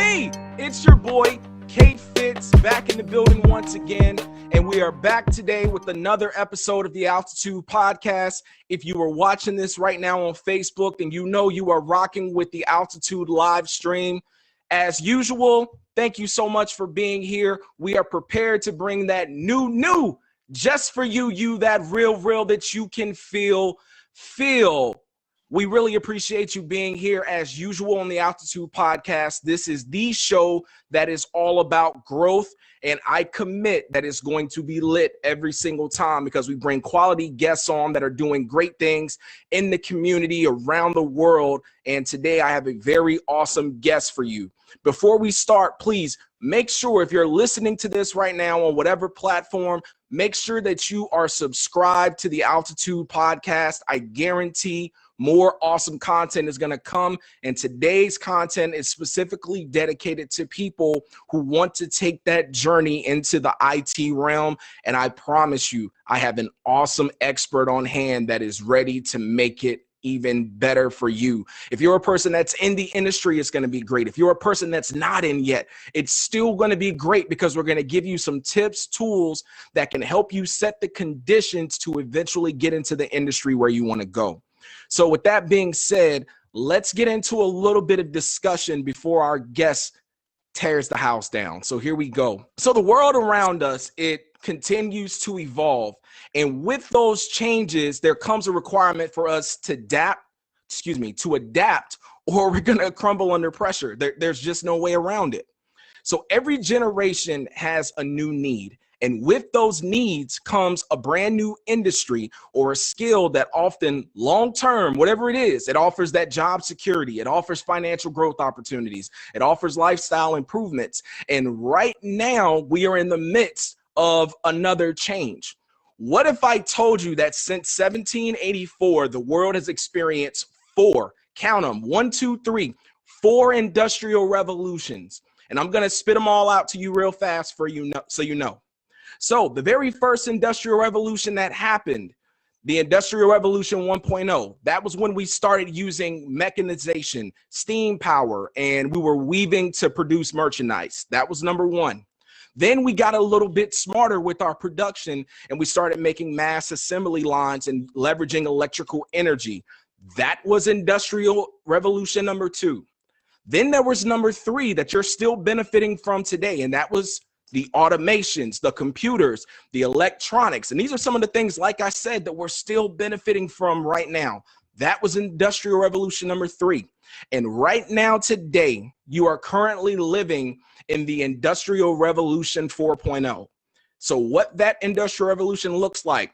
me. It's your boy, kfitz, back in the building once again. And we are back today with another episode of the Altitude Podcast. If you are watching this right now on Facebook, then you know you are rocking with the Altitude live stream. As usual, thank you so much for being here. We are prepared to bring that new, just for you, that real that you can feel. We really appreciate you being here as usual on the Altitude Podcast. This is the show that is all about growth, and I commit that it's going to be lit every single time because we bring quality guests on that are doing great things in the community around the world. And today I have a very awesome guest for you. Before we start, please make sure if you're listening to this right now on whatever platform, make sure that you are subscribed to the Altitude Podcast. I guarantee more awesome content is going to come, and today's content is specifically dedicated to people who want to take that journey into the IT realm, and I promise you, I have an awesome expert on hand that is ready to make it even better for you. If you're a person that's in the industry, it's going to be great. If you're a person that's not in yet, it's still going to be great because we're going to give you some tips, tools that can help you set the conditions to eventually get into the industry where you want to go. So with that being said, let's get into a little bit of discussion before our guest tears the house down. So here we go. So the world around us, it continues to evolve. And with those changes, there comes a requirement for us to adapt, or we're going to crumble under pressure. There's just no way around it. So every generation has a new need. And with those needs comes a brand new industry or a skill that often long-term, whatever it is, it offers that job security. It offers financial growth opportunities. It offers lifestyle improvements. And right now we are in the midst of another change. What if I told you that since 1784, the world has experienced four industrial revolutions. And I'm going to spit them all out to you real fast for you know, so you know. So the very first industrial revolution that happened, the Industrial Revolution 1.0, that was when we started using mechanization, steam power, and we were weaving to produce merchandise. That was number one. Then we got a little bit smarter with our production and we started making mass assembly lines and leveraging electrical energy. That was Industrial Revolution number two. Then there was number three that you're still benefiting from today, and that was the automations, the computers, the electronics. And these are some of the things, like I said, that we're still benefiting from right now. That was Industrial Revolution number three. And right now, today, you are currently living in the Industrial Revolution 4.0. So what that Industrial Revolution looks like,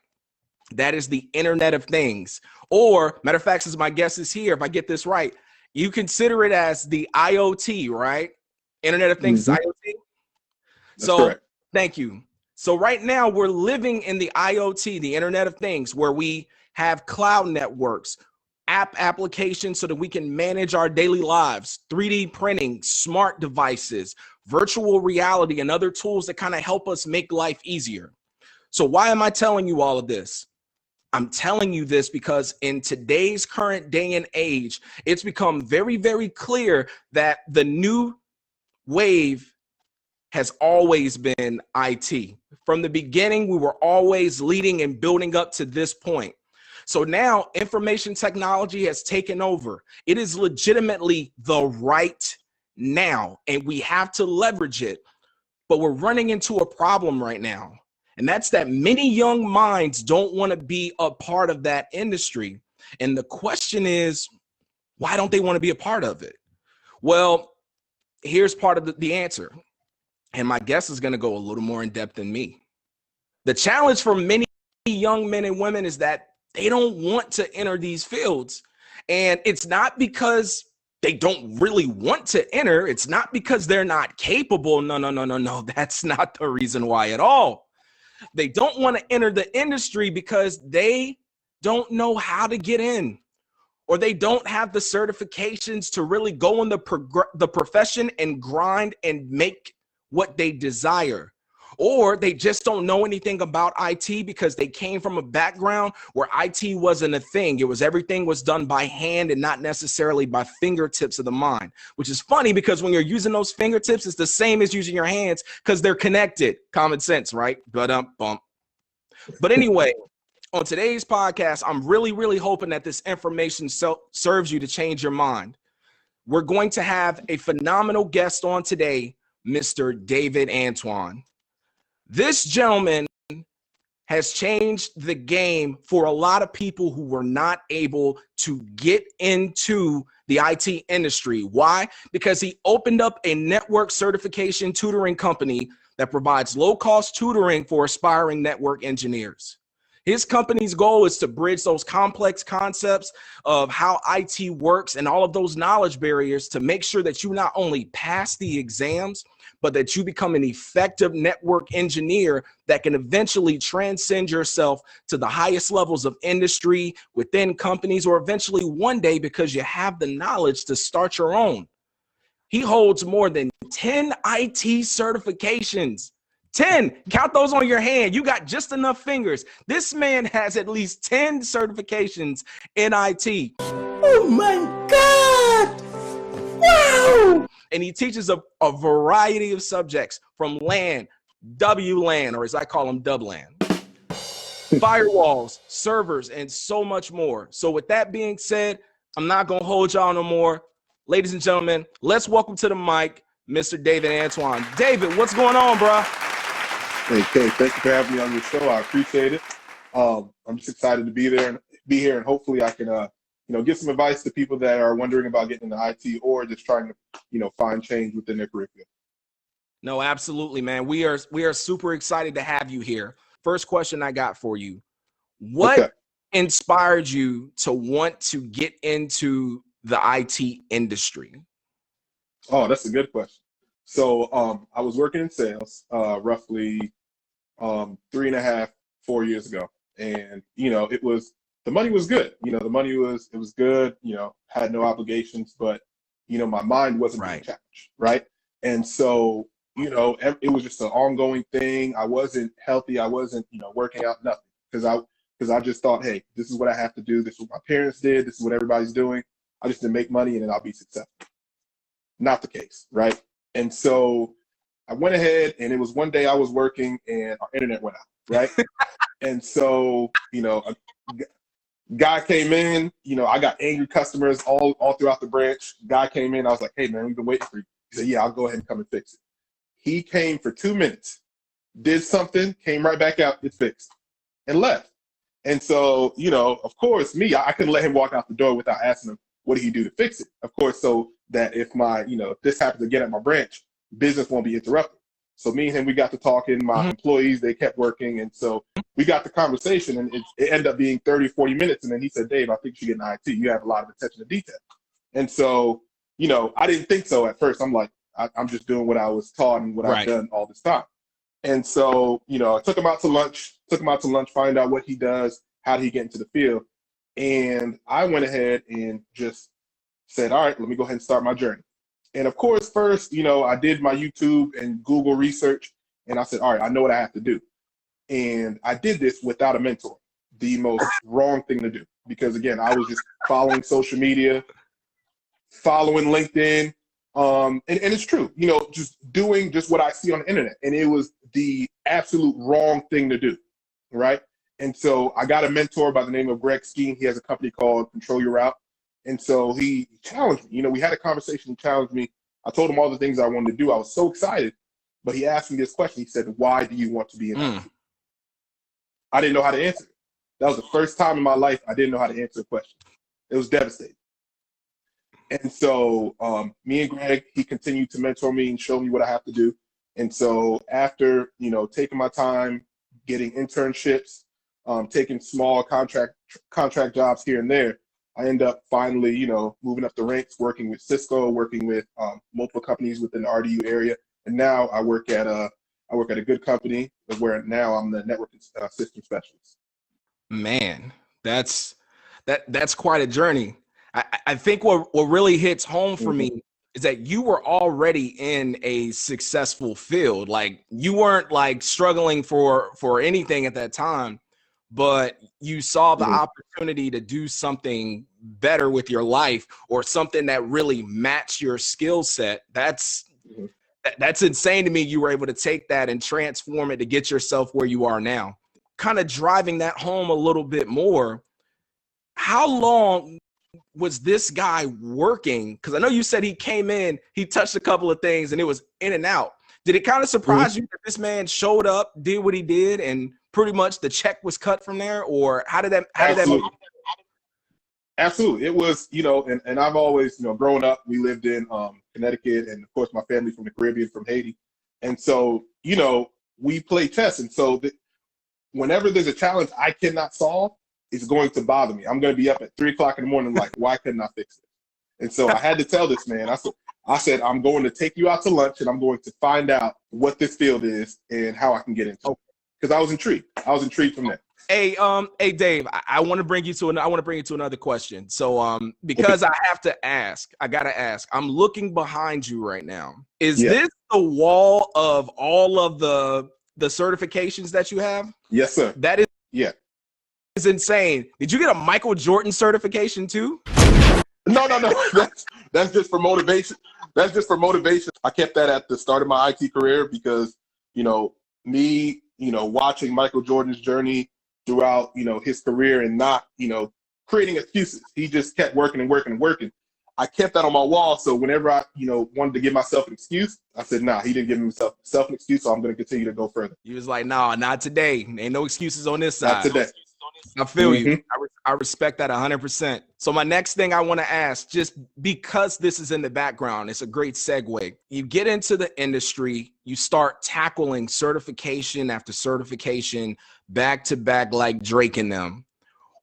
that is the Internet of Things. Or, matter of fact, since my guest is here, if I get this right, you consider it as the IoT, right? Internet of Things is IoT. So correct. Thank you. So right now we're living in the IoT, the Internet of Things, where we have cloud networks, applications so that we can manage our daily lives, 3D printing, smart devices, virtual reality, and other tools that kind of help us make life easier. So why am I telling you all of this? I'm telling you this because in today's current day and age, it's become very, very clear that the new wave has always been IT. From the beginning, we were always leading and building up to this point. So now information technology has taken over. It is legitimately the right now, and we have to leverage it. But we're running into a problem right now, and that's that many young minds don't want to be a part of that industry. And the question is, why don't they want to be a part of it? Well, here's part of the answer. And my guest is going to go a little more in depth than me. The challenge for many young men and women is that they don't want to enter these fields. And it's not because they don't really want to enter. It's not because they're not capable. No. That's not the reason why at all. They don't want to enter the industry because they don't know how to get in, or they don't have the certifications to really go in the profession and grind and make what they desire, or they just don't know anything about IT because they came from a background where IT wasn't a thing. It was everything was done by hand and not necessarily by fingertips of the mind, which is funny because when you're using those fingertips, it's the same as using your hands because they're connected. Common sense, right? But anyway, on today's podcast, I'm really hoping that this information serves you to change your mind. We're going to have a phenomenal guest on today, Mr. David Antoine. This gentleman has changed the game for a lot of people who were not able to get into the IT industry. Why? Because he opened up a network certification tutoring company that provides low-cost tutoring for aspiring network engineers. His company's goal is to bridge those complex concepts of how IT works and all of those knowledge barriers to make sure that you not only pass the exams, but that you become an effective network engineer that can eventually transcend yourself to the highest levels of industry within companies, or eventually one day because you have the knowledge to start your own. He holds more than 10 IT certifications. 10, count those on your hand. You got just enough fingers. This man has at least 10 certifications in IT. Oh my God! Wow! And he teaches a variety of subjects from LAN, WLAN, or as I call them, dubLAN, firewalls, servers, and so much more. So with that being said, I'm not going to hold y'all no more. Ladies and gentlemen, let's welcome to the mic, Mr. David Antoine. David, what's going on, bro? Hey, Kay, thank you for having me on your show. I appreciate it. I'm just excited to be here, and hopefully I can, give some advice to people that are wondering about getting into IT or just trying to, find change within their curriculum. No, absolutely, man. We are super excited to have you here. First question I got for you: what inspired you to want to get into the IT industry? Oh, that's a good question. So I was working in sales roughly 3.5, 4 years ago. And, the money was good. The money was good, had no obligations, but, my mind wasn't being challenged. Right. And so, it was just an ongoing thing. I wasn't healthy. I wasn't, working out, nothing. Because I just thought, hey, this is what I have to do. This is what my parents did. This is what everybody's doing. I just need to make money and then I'll be successful. Not the case. Right. And so I went ahead, and it was one day I was working and our internet went out, right? And so, a guy came in, I got angry customers all throughout the branch. Guy came in, I was like, hey man, we've been waiting for you. He said, yeah, I'll go ahead and come and fix it. He came for 2 minutes, did something, came right back out, it's fixed, and left. And so, of course, I couldn't let him walk out the door without asking him, what did he do to fix it? Of course, so that if if this happens again at my branch, business won't be interrupted. So me and him, we got to talking. My employees, they kept working. And so we got the conversation, and it ended up being 30, 40 minutes. And then he said, Dave, I think you should get in IT. You have a lot of attention to detail. And so, I didn't think so at first. I'm like, I'm just doing what I was taught and what I've done all this time. And so, I took him out to lunch, find out what he does, how did he get into the field. And I went ahead and just said, all right, let me go ahead and start my journey. And of course, first, I did my YouTube and Google research, and I said, all right, I know what I have to do. And I did this without a mentor, the most wrong thing to do, because again, I was just following social media, following LinkedIn. And it's true, just doing just what I see on the internet. And it was the absolute wrong thing to do. Right. And so I got a mentor by the name of Greg Skeen. He has a company called Control Your Route. And so he challenged me. We had a conversation. He challenged me. I told him all the things I wanted to do. I was so excited. But he asked me this question. He said, why do you want to be in IT? I didn't know how to answer it. That was the first time in my life I didn't know how to answer a question. It was devastating. And so me and Greg, he continued to mentor me and show me what I have to do. And so after, taking my time, getting internships, taking small contract jobs here and there, I end up finally, moving up the ranks, working with Cisco, working with multiple companies within the RDU area. And now I work at a good company where now I'm the network system specialist. Man, that's quite a journey. I think what really hits home for me is that you were already in a successful field. Like you weren't like struggling for anything at that time, but you saw the opportunity to do something better with your life or something that really matched your skill set. That's insane to me. You were able to take that and transform it to get yourself where you are now. Kind of driving that home a little bit more. How long was this guy working? Because I know you said he came in, he touched a couple of things and it was in and out. Did it kind of surprise you that this man showed up, did what he did, and pretty much the check was cut from there? Or how did that Absolutely. It was, you know, and I've always, you know, growing up, we lived in Connecticut, and of course my family from the Caribbean, from Haiti. And so, you know, we play chess. And so whenever there's a challenge I cannot solve, it's going to bother me. I'm going to be up at 3 o'clock in the morning, like, why couldn't I fix it? And so I had to tell this man, I said, I'm going to take you out to lunch and I'm going to find out what this field is and how I can get into it. Because I was intrigued. I was intrigued from that. Hey, Dave, I want to bring you to another question. So, because I have to ask, I gotta ask. I'm looking behind you right now. Is this the wall of all of the certifications that you have? Yes, sir. That is insane. Did you get a Michael Jordan certification too? No. That's just for motivation. That's just for motivation. I kept that at the start of my IT career because, you know, me, you know, watching Michael Jordan's journey throughout, you know, his career and not, you know, creating excuses. He just kept working and working and working. I kept that on my wall. So whenever I, you know, wanted to give myself an excuse, I said, nah, he didn't give himself an excuse. So I'm going to continue to go further. He was like, nah, not today. Ain't no excuses on this side. Not today. I feel you. I respect that 100%. So my next thing I want to ask, just because this is in the background, it's a great segue. You get into the industry, you start tackling certification after certification, back to back, like Drake and them.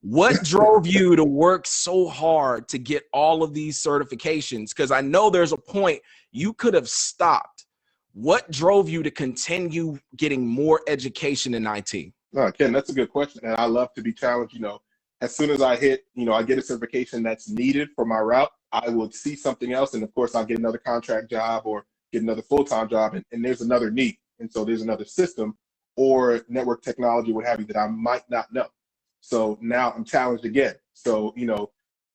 What drove you to work so hard to get all of these certifications? Because I know there's a point you could have stopped. What drove you to continue getting more education in IT? No, Ken, that's a good question. And I love to be challenged. You know, as soon as I hit, you know, I get a certification that's needed for my route, I will see something else. And of course, I'll get another contract job or get another full-time job. And there's another need. And so there's another system or network technology, what have you, that I might not know. So now I'm challenged again. So, you know,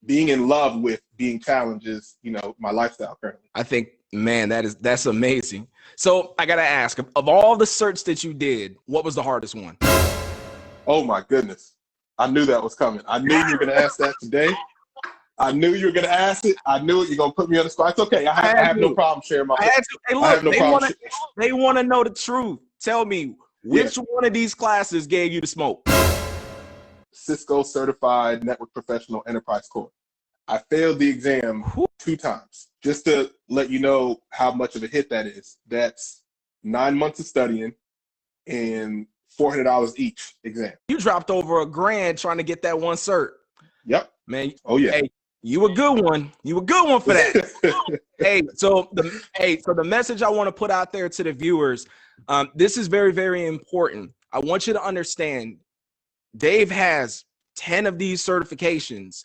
being in love with being challenged is, you know, my lifestyle currently. I think, man, that's amazing. So I got to ask, of all the certs that you did, what was the hardest one? Oh my goodness. I knew that was coming. I knew you were going to ask that today. I knew you were going to ask it. I knew it. You're going to put me on the spot. It's okay. I have no problem sharing my. Hey, look, they want to know the truth. Tell me, which one of these classes gave you the smoke? Cisco Certified Network Professional Enterprise Core. I failed the exam 2 times. Just to let you know how much of a hit that is. That's 9 months of studying and $400 each exam. You dropped over $1,000 trying to get that one cert. Yep. Man. Oh yeah. Hey, you a good one. You a good one for that. So the message I want to put out there to the viewers, this is very, very important. I want you to understand, Dave has 10 of these certifications.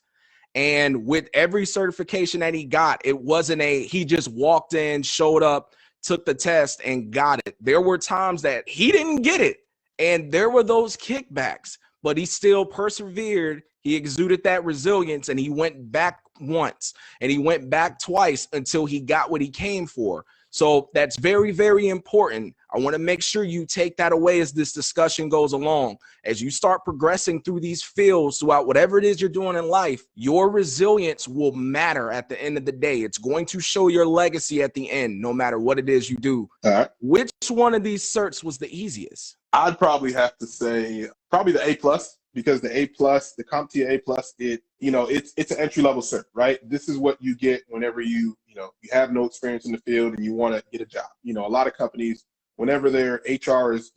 And with every certification that he got, it wasn't he just walked in, showed up, took the test and got it. There were times that he didn't get it. And there were those kickbacks, but he still persevered. He exuded that resilience and he went back once and he went back twice until he got what he came for. So that's very, very important. I want to make sure you take that away as this discussion goes along. As you start progressing through these fields throughout whatever it is you're doing in life, your resilience will matter at the end of the day. It's going to show your legacy at the end, no matter what it is you do. All right. Which one of these certs was the easiest? I'd probably have to say probably the A+, because the A+, the CompTIA A+, it's an entry-level cert, right? This is what you get whenever you have no experience in the field and you want to get a job. You know, a lot of companies, whenever their HR is,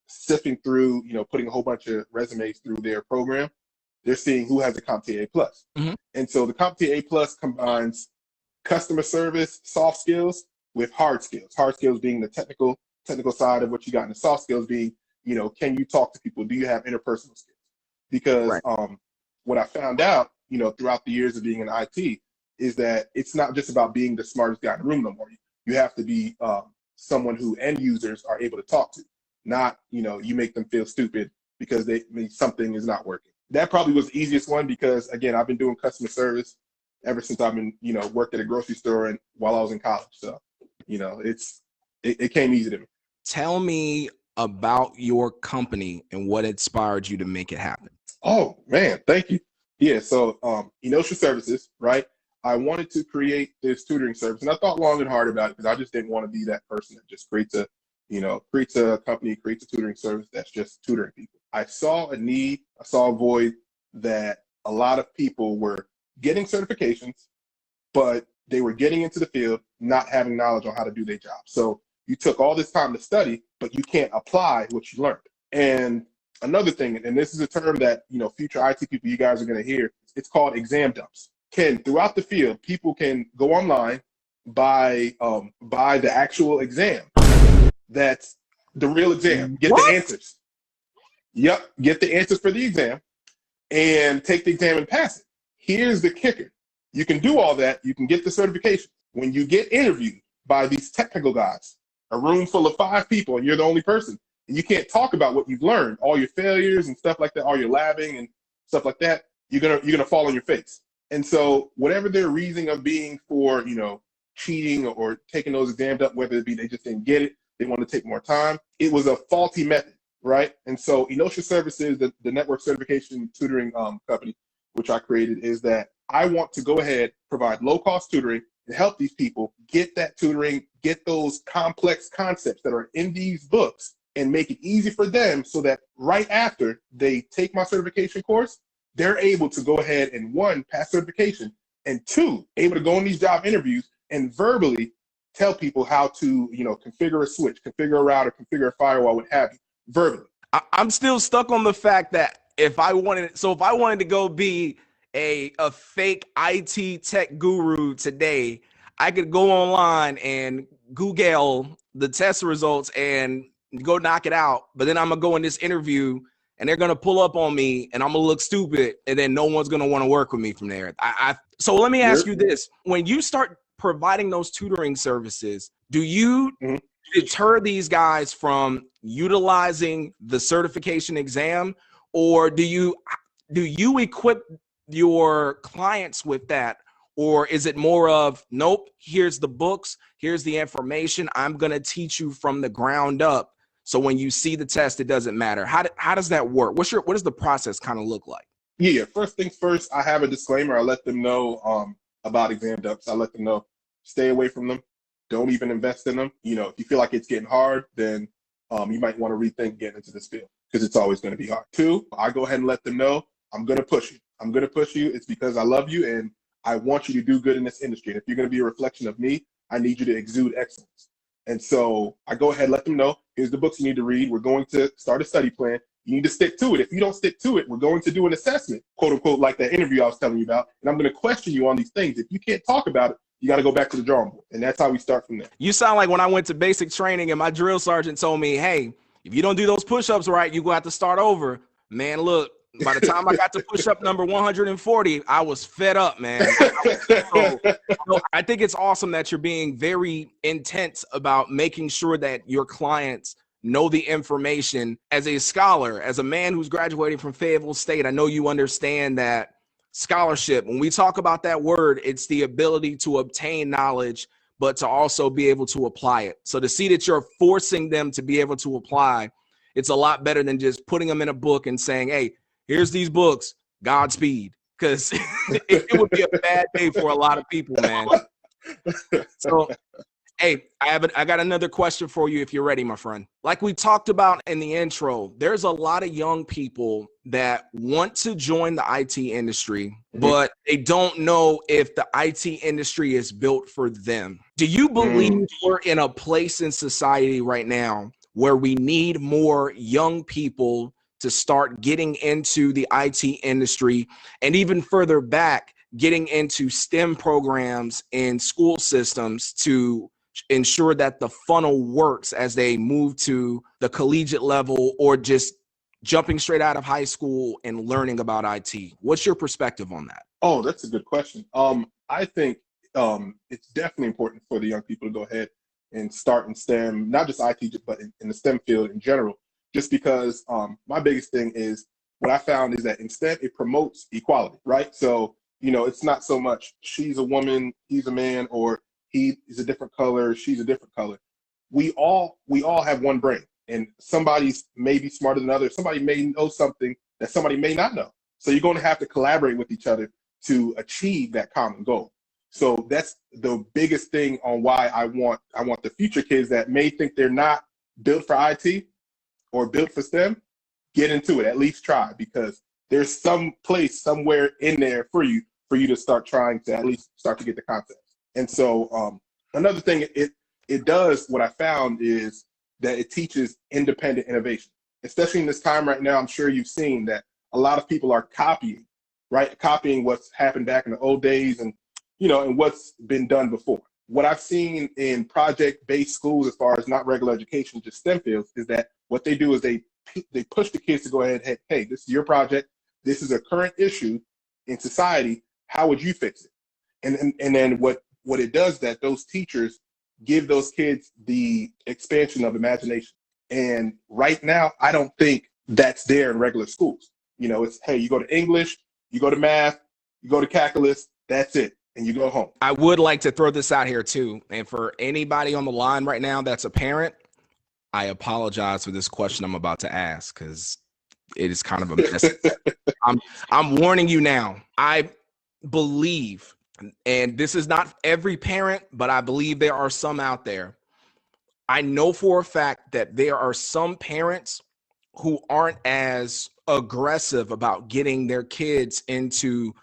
sifting through, putting a whole bunch of resumes through their program, they're seeing who has a CompTIA A+. Mm-hmm. And so the CompTIA A+ combines customer service, soft skills with hard skills. Hard skills being the technical side of what you got, and the soft skills being, can you talk to people? Do you have interpersonal skills? Because what I found out, throughout the years of being in IT, is that it's not just about being the smartest guy in the room no more. You have to be someone who end users are able to talk to, not, you make them feel stupid because something is not working. That probably was the easiest one because, again, I've been doing customer service ever since I've been, worked at a grocery store and while I was in college. So, it came easy to me. Tell me about your company and what inspired you to make it happen. Oh, man, thank you. Yeah, so Eniotna Services, right? I wanted to create this tutoring service, and I thought long and hard about it because I just didn't want to be that person that just creates a company, creates a tutoring service that's just tutoring people. I saw a need, I saw a void that a lot of people were getting certifications, but they were getting into the field, not having knowledge on how to do their job. So you took all this time to study, but you can't apply what you learned. And another thing, and this is a term that, future IT people, you guys are going to hear, it's called exam dumps. Throughout the field, people can go online, buy the actual exam. That's the real exam. Get the answers. Yep, get the answers for the exam and take the exam and pass it. Here's the kicker. You can do all that. You can get the certification. When you get interviewed by these technical guys, a room full of 5 people, and you're the only person, and you can't talk about what you've learned, all your failures and stuff like that, all your labbing and stuff like that, you're gonna fall on your face. And so whatever their reasoning of being for, cheating or taking those exams up, whether it be they just didn't get it, they want to take more time, it was a faulty method, right? And so Eniotna Services, the network certification tutoring company, which I created, is that I want to go ahead, provide low-cost tutoring and help these people get that tutoring, get those complex concepts that are in these books and make it easy for them so that right after they take my certification course, they're able to go ahead and 1, pass certification, and 2, able to go in these job interviews and verbally tell people how to, configure a switch, configure a router, configure a firewall, what have you, verbally. I'm still stuck on the fact that if I wanted to go be a fake IT tech guru today, I could go online and Google the test results and go knock it out. But then I'm gonna go in this interview and they're gonna pull up on me and I'm gonna look stupid, and then no one's gonna want to work with me from there. So let me ask you this: when you start providing those tutoring services, do you deter these guys from utilizing the certification exam, or do you equip your clients with that? Or is it more of, nope, here's the books, here's the information, I'm going to teach you from the ground up, so when you see the test, it doesn't matter? How does that work? What does the process kind of look like? Yeah, first things first, I have a disclaimer. I let them know about exam dumps. I let them know, stay away from them. Don't even invest in them. If you feel like it's getting hard, then you might want to rethink getting into this field because it's always going to be hard. 2, I go ahead and let them know, I'm going to push you. I'm going to push you. It's because I love you and I want you to do good in this industry. And if you're going to be a reflection of me, I need you to exude excellence. And so I go ahead and let them know, here's the books you need to read. We're going to start a study plan. You need to stick to it. If you don't stick to it, we're going to do an assessment, quote unquote, like that interview I was telling you about. And I'm going to question you on these things. If you can't talk about it, you got to go back to the drawing board. And that's how we start from there. You sound like when I went to basic training and my drill sergeant told me, hey, if you don't do those push-ups right, you're going to have to start over. Man, look, by the time I got to push-up number 140, I was fed up, man. I think it's awesome that you're being very intense about making sure that your clients know the information. As a scholar, as a man who's graduating from Fayetteville State, I know you understand that scholarship, when we talk about that word, it's the ability to obtain knowledge, but to also be able to apply it. So to see that you're forcing them to be able to apply, it's a lot better than just putting them in a book and saying, hey, here's these books, Godspeed. Because it would be a bad day for a lot of people, man. So, hey, I got another question for you if you're ready, my friend. Like we talked about in the intro, there's a lot of young people that want to join the IT industry, but they don't know if the IT industry is built for them. Do you believe we're in a place in society right now where we need more young people to start getting into the IT industry, and even further back, getting into STEM programs in school systems to ensure that the funnel works as they move to the collegiate level or just jumping straight out of high school and learning about IT? What's your perspective on that? Oh, that's a good question. I think it's definitely important for the young people to go ahead and start in STEM, not just IT, but in the STEM field in general, just because my biggest thing is what I found is that in STEM, it promotes equality, right? So, it's not so much she's a woman, he's a man, or he is a different color, she's a different color. We all have one brain, and somebody's maybe smarter than others. Somebody may know something that somebody may not know. So you're going to have to collaborate with each other to achieve that common goal. So that's the biggest thing on why I want the future kids that may think they're not built for IT or built for STEM, get into it, at least try, because there's some place somewhere in there for you to start trying to at least start to get the concepts. And so another thing it does, what I found is that it teaches independent innovation, especially in this time right now. I'm sure you've seen that a lot of people are copying, right? Copying what's happened back in the old days and what's been done before. What I've seen in project-based schools, as far as not regular education, just STEM fields, is that what they do is they push the kids to go ahead, hey, this is your project. This is a current issue in society. How would you fix it? And then what it does, that those teachers give those kids the expansion of imagination. And right now, I don't think that's there in regular schools. It's, hey, you go to English, you go to math, you go to calculus, that's it, and you go home. I would like to throw this out here too. And for anybody on the line right now that's a parent, I apologize for this question I'm about to ask, because it is kind of a mess. I'm warning you now. I believe, and this is not every parent, but I believe there are some out there. I know for a fact that there are some parents who aren't as aggressive about getting their kids into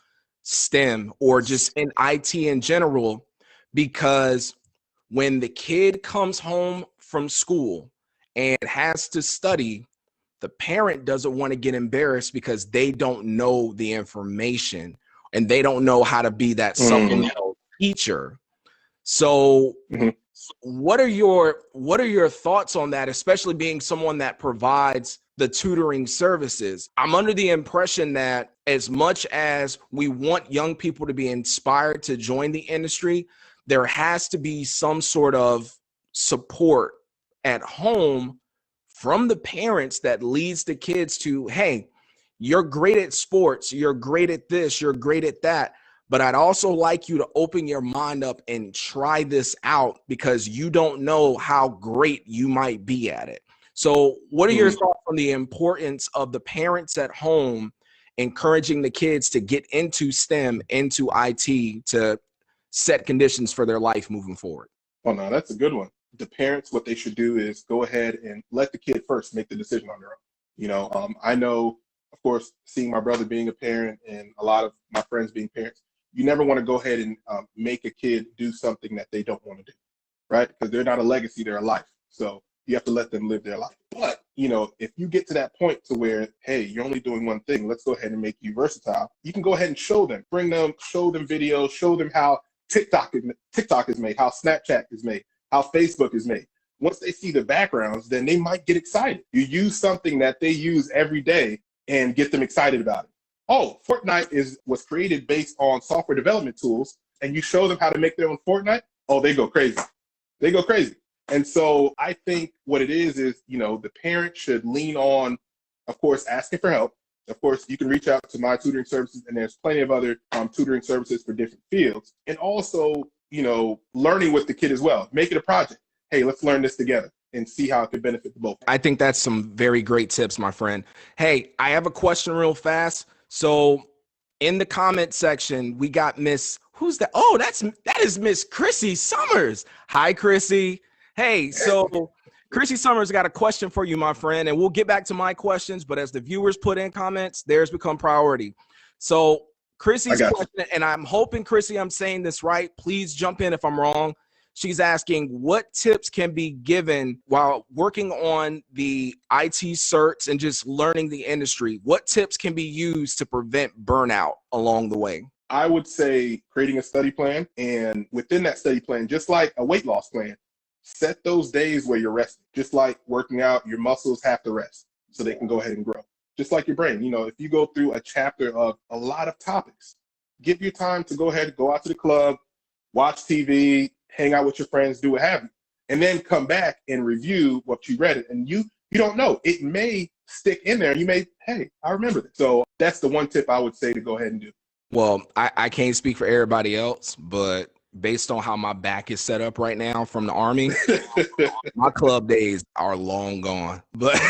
STEM or just in IT in general, because when the kid comes home from school and has to study, the parent doesn't want to get embarrassed because they don't know the information and they don't know how to be that supplemental teacher. So what are your thoughts on that, especially being someone that provides the tutoring services? I'm under the impression that as much as we want young people to be inspired to join the industry, there has to be some sort of support at home from the parents that leads the kids to, hey, you're great at sports, you're great at this, you're great at that, but I'd also like you to open your mind up and try this out because you don't know how great you might be at it. So what are your thoughts on the importance of the parents at home encouraging the kids to get into STEM, into IT, to set conditions for their life moving forward? Oh, no, that's a good one. The parents, what they should do is go ahead and let the kid first make the decision on their own. I know, of course, seeing my brother being a parent and a lot of my friends being parents, you never want to go ahead and make a kid do something that they don't want to do, right? Because they're not a legacy, they're a life. So you have to let them live their life. But, if you get to that point to where, hey, you're only doing one thing, let's go ahead and make you versatile. You can go ahead and show them videos, show them how TikTok is made, how Snapchat is made, how Facebook is made. Once they see the backgrounds, then they might get excited. You use something that they use every day and get them excited about it. Oh, Fortnite was created based on software development tools, and you show them how to make their own Fortnite. Oh, they go crazy. They go crazy. And so I think what it is, the parent should lean on, of course, asking for help. Of course, you can reach out to my tutoring services, and there's plenty of other tutoring services for different fields. And also, learning with the kid as well. Make it a project. Hey, let's learn this together and see how it can benefit the both. I think that's some very great tips, my friend. Hey, I have a question real fast. So in the comment section, we got Miss, who's that? Oh, that is Miss Chrissy Summers. Hi, Chrissy. Hey, so Chrissy Summers got a question for you, my friend, and we'll get back to my questions, but as the viewers put in comments, theirs become priority. So Chrissy's question, and I'm hoping, Chrissy, I'm saying this right. Please jump in if I'm wrong. She's asking, what tips can be given while working on the IT certs and just learning the industry? What tips can be used to prevent burnout along the way? I would say creating a study plan, and within that study plan, just like a weight loss plan, set those days where you're resting. Just like working out, your muscles have to rest. so they can go ahead and grow. Just like your brain, if you go through a chapter of a lot of topics, give your time to go ahead, go out to the club, watch TV, hang out with your friends, do what have you, and then come back and review what you read. And you don't know. It may stick in there. You may, hey, I remember this. So that's the one tip I would say to go ahead and do. Well, I can't speak for everybody else, but based on how my back is set up right now from the Army, my club days are long gone. But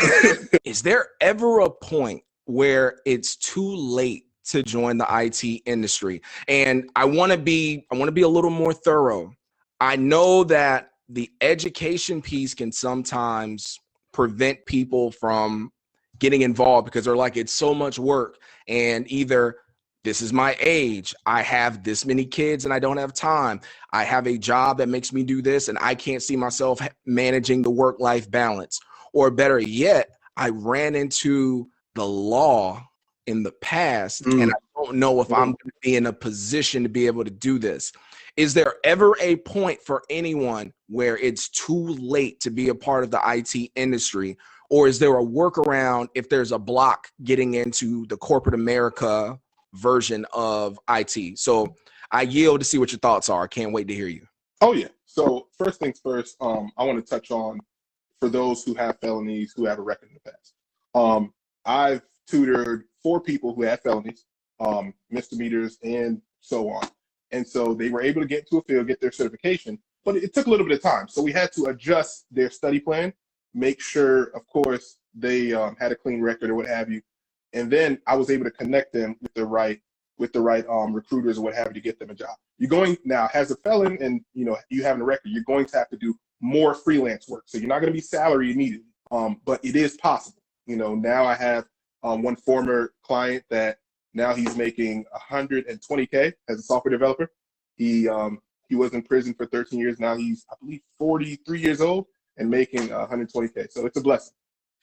is there ever a point where it's too late to join the IT industry? And I want to be a little more thorough. I know that the education piece can sometimes prevent people from getting involved because they're like, it's so much work, and either this is my age, I have this many kids and I don't have time, I have a job that makes me do this and I can't see myself managing the work-life balance. Or better yet, I ran into the law in the past and I don't know if I'm going to be in a position to be able to do this. Is there ever a point for anyone where it's too late to be a part of the IT industry? Or is there a workaround if there's a block getting into the corporate America version of IT? So I yield to see what your thoughts are. I can't wait to hear you. Oh, yeah. So first things first, I want to touch on, for those who have felonies, who have a record in the past. I've tutored 4 people who had felonies, misdemeanors, and so on. And so they were able to get into a field, get their certification, but it took a little bit of time. So we had to adjust their study plan, make sure, of course, they had a clean record or what have you. And then I was able to connect them with the right recruiters or what have you to get them a job. You're going now as a felon and you having a record, you're going to have to do more freelance work. So you're not going to be salary immediately, but it is possible. Now I have one former client that now he's making $120K as a software developer. He was in prison for 13 years. Now he's, I believe, 43 years old and making $120K. So it's a blessing.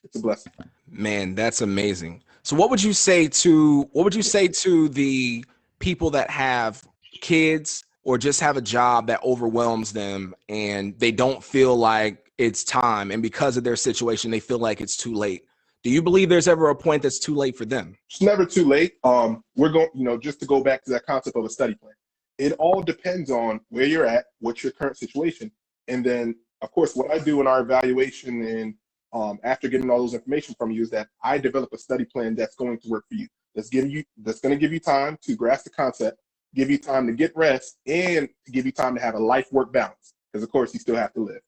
It's a blessing. Man, that's amazing. So what would you say to the people that have kids or just have a job that overwhelms them and they don't feel like it's time, and because of their situation they feel like it's too late? Do you believe there's ever a point that's too late for them? It's never too late. We're going, just to go back to that concept of a study plan. It all depends on where you're at, what's your current situation, and then of course what I do in our evaluation and after getting all those information from you is that I develop a study plan that's going to work for you. That's going to give you time to grasp the concept, give you time to get rest, and to give you time to have a life-work balance. Because of course you still have to live.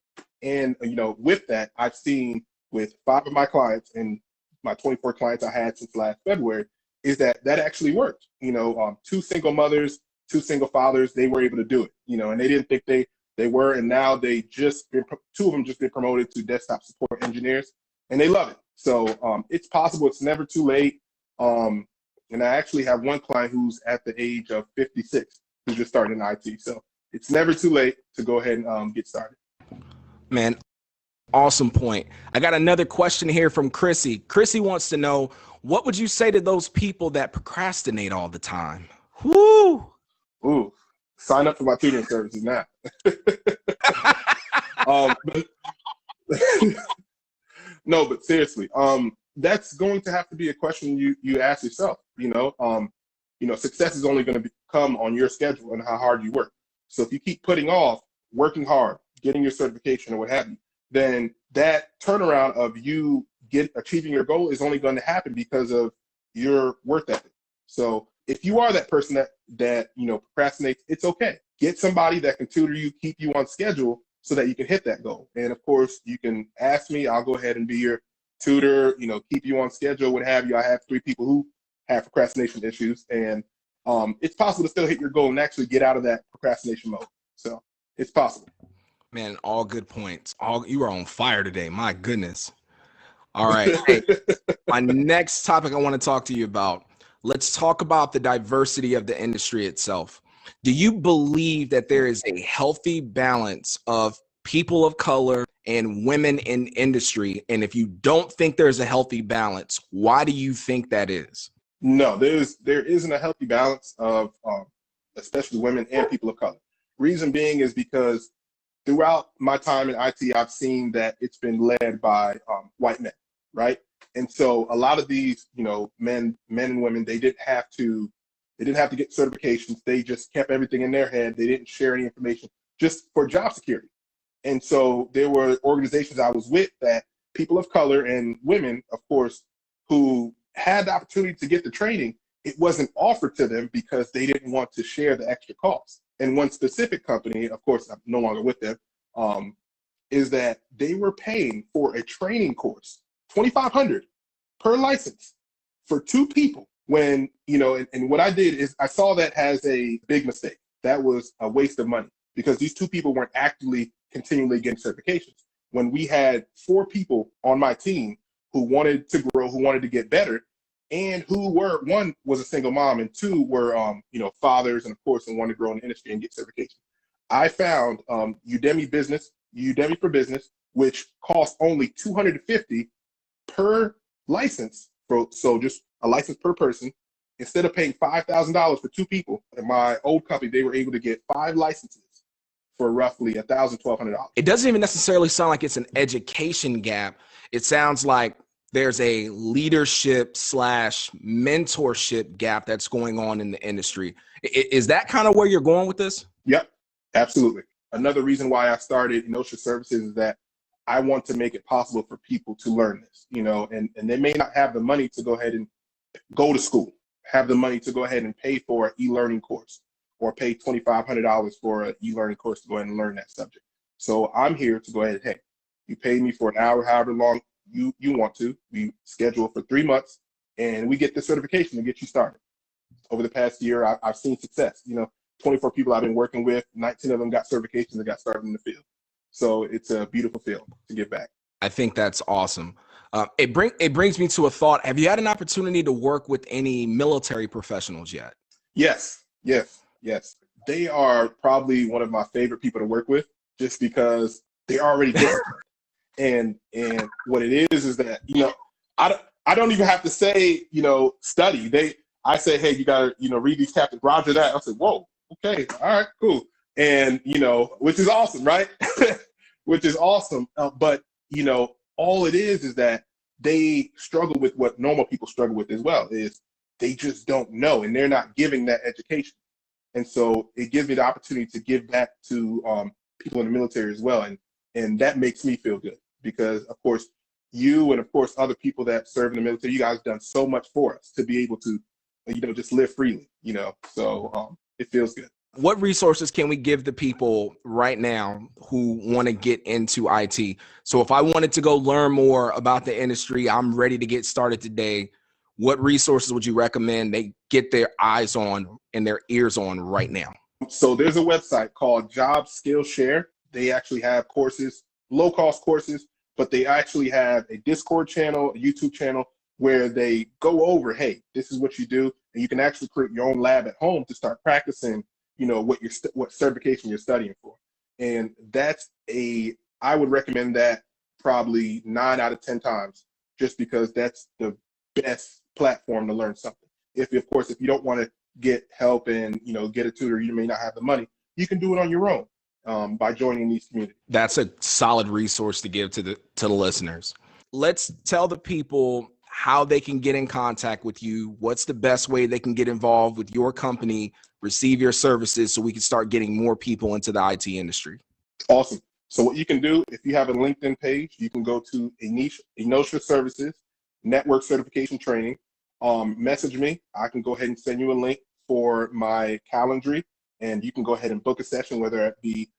And with that, I've seen with 5 of my clients and my 24 clients I had since last February, is that actually worked. 2 single mothers, 2 single fathers, they were able to do it. And they didn't think they were, and now 2 of them just been promoted to desktop support engineers, and they love it. So it's possible. It's never too late. And I actually have one client who's at the age of 56 who's just starting in IT. So it's never too late to go ahead and get started. Man, awesome point. I got another question here from Chrissy. Chrissy wants to know, what would you say to those people that procrastinate all the time? Woo! Ooh. Sign up for my tutoring services now. No, but seriously, that's going to have to be a question you ask yourself. Success is only going to come on your schedule and how hard you work. So if you keep putting off working hard, getting your certification or what have you, then that turnaround of you achieving your goal is only going to happen because of your work ethic. So if you are that person that procrastinates, it's okay. Get somebody that can tutor you, keep you on schedule so that you can hit that goal. And of course, you can ask me. I'll go ahead and be your tutor, keep you on schedule, what have you. I have 3 people who have procrastination issues, and it's possible to still hit your goal and actually get out of that procrastination mode. So it's possible. Man, all good points. You are on fire today. My goodness. All right. Hey, my next topic I want to talk to you about. Let's talk about the diversity of the industry itself. Do you believe that there is a healthy balance of people of color and women in industry? And if you don't think there's a healthy balance, why do you think that is? No, there isn't a healthy balance of especially women and people of color. Reason being is because throughout my time in IT, I've seen that it's been led by white men, right? And so a lot of these, men and women, they didn't have to get certifications. They just kept everything in their head. They didn't share any information just for job security. And so there were organizations I was with that people of color and women, of course, who had the opportunity to get the training, it wasn't offered to them because they didn't want to share the extra costs. And one specific company, of course, I'm no longer with them, is that they were paying for a training course, $2,500 per license for 2 people. When, and what I did is I saw that as a big mistake. That was a waste of money because these 2 people weren't actively continually getting certifications. When we had 4 people on my team who wanted to grow, who wanted to get better, and who were, 1 was a single mom and 2 were, fathers, and of course, and wanted to grow in the industry and get certification. I found Udemy for Business, which costs only $250 per license. So just a license per person. Instead of paying $5,000 for 2 people, in my old company, they were able to get 5 licenses for roughly $1,000, $1,200. It doesn't even necessarily sound like it's an education gap. It sounds like there's a leadership / mentorship gap that's going on in the industry. Is that kind of where you're going with this? Yep, absolutely. Another reason why I started Eniotna Services is that I want to make it possible for people to learn this, and they may not have the money to go ahead and go to school, have the money to go ahead and pay for an e-learning course or pay $2,500 for an e-learning course to go ahead and learn that subject. So I'm here to go ahead and, hey, you pay me for an hour, however long you want to. We schedule for 3 months and we get the certification to get you started. Over the past year, I've seen success. 24 people I've been working with, 19 of them got certifications and got started in the field. So it's a beautiful field to give back. I think that's awesome. It brings me to a thought. Have you had an opportunity to work with any military professionals yet? Yes. They are probably one of my favorite people to work with just because they're already disciplined. And what it is that, I don't even have to say, study. I say, hey, you gotta, read these chapters, roger that. I say, whoa, okay, all right, cool. And, which is awesome, right? Which is awesome. But, all it is that they struggle with what normal people struggle with as well, is they just don't know, and they're not giving that education. And so it gives me the opportunity to give back to people in the military as well. And that makes me feel good because, of course, you and, of course, other people that serve in the military, you guys have done so much for us to be able to, just live freely, so it feels good. What resources can we give the people right now who want to get into IT? So if I wanted to go learn more about the industry, I'm ready to get started today. What resources would you recommend they get their eyes on and their ears on right now? So there's a website called Job Skill Share. They actually have courses, low-cost courses, but they actually have a Discord channel, a YouTube channel, where they go over, hey, this is what you do, and you can actually create your own lab at home to start practicing, what certification you're studying for. And I would recommend that probably 9 out of 10 times, just because that's the best platform to learn something. If you don't want to get help and, get a tutor, you may not have the money, you can do it on your own by joining these communities. That's a solid resource to give to the listeners. Let's tell the people how they can get in contact with you. What's the best way they can get involved with your company, receive your services, so we can start getting more people into the IT industry? Awesome. So what you can do, if you have a LinkedIn page, you can go to Eniotna Services, Network Certification Training. Message me. I can go ahead and send you a link for my Calendly, and you can go ahead and book a session, whether it be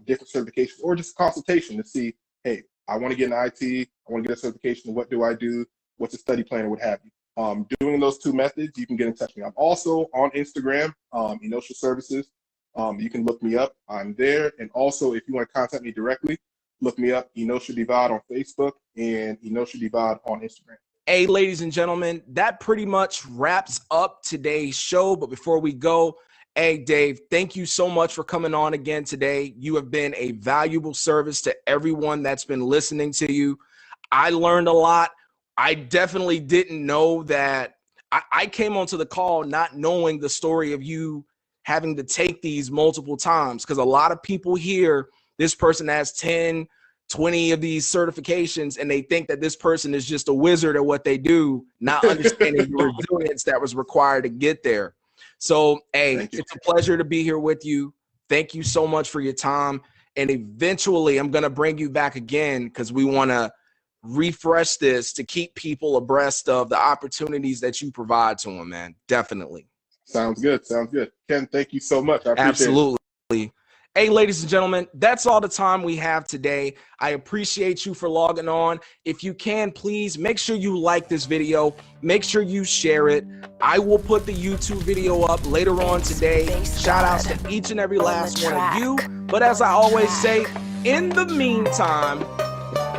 different certifications or just a consultation to see, hey, I want to get in IT, I want to get a certification, what do I do? What's a study plan, or what have you. Doing those 2 methods, you can get in touch with me. I'm also on Instagram, Eniotna Services. You can look me up. I'm there. And also, if you want to contact me directly, look me up, Eniotna Divad on Facebook and Eniotna Divad on Instagram. Hey, ladies and gentlemen, that pretty much wraps up today's show. But before we go, hey, Dave, thank you so much for coming on again today. You have been a valuable service to everyone that's been listening to you. I learned a lot. I definitely didn't know that. I came onto the call not knowing the story of you having to take these multiple times, because a lot of people hear this person has 10 20 of these certifications and they think that this person is just a wizard at what they do, not understanding the resilience that was required to get there. So, hey, it's a pleasure to be here with you. Thank you so much for your time. And eventually I'm going to bring you back again because we want to refresh this to keep people abreast of the opportunities that you provide to them, man. Definitely. Sounds good. Sounds good. Ken, thank you so much. I appreciate Absolutely. it. Hey, ladies and gentlemen, that's all the time we have today. I appreciate you for logging on. If you can, please make sure you like this video. Make sure you share it. I will put the YouTube video up later on today. Shout outs to each and every last one of you. But as I always say, in the meantime,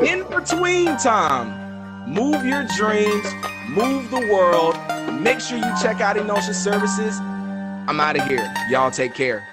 in between time, move your dreams, move the world. Make sure you check out Eniotna Services. I'm out of here. Y'all take care.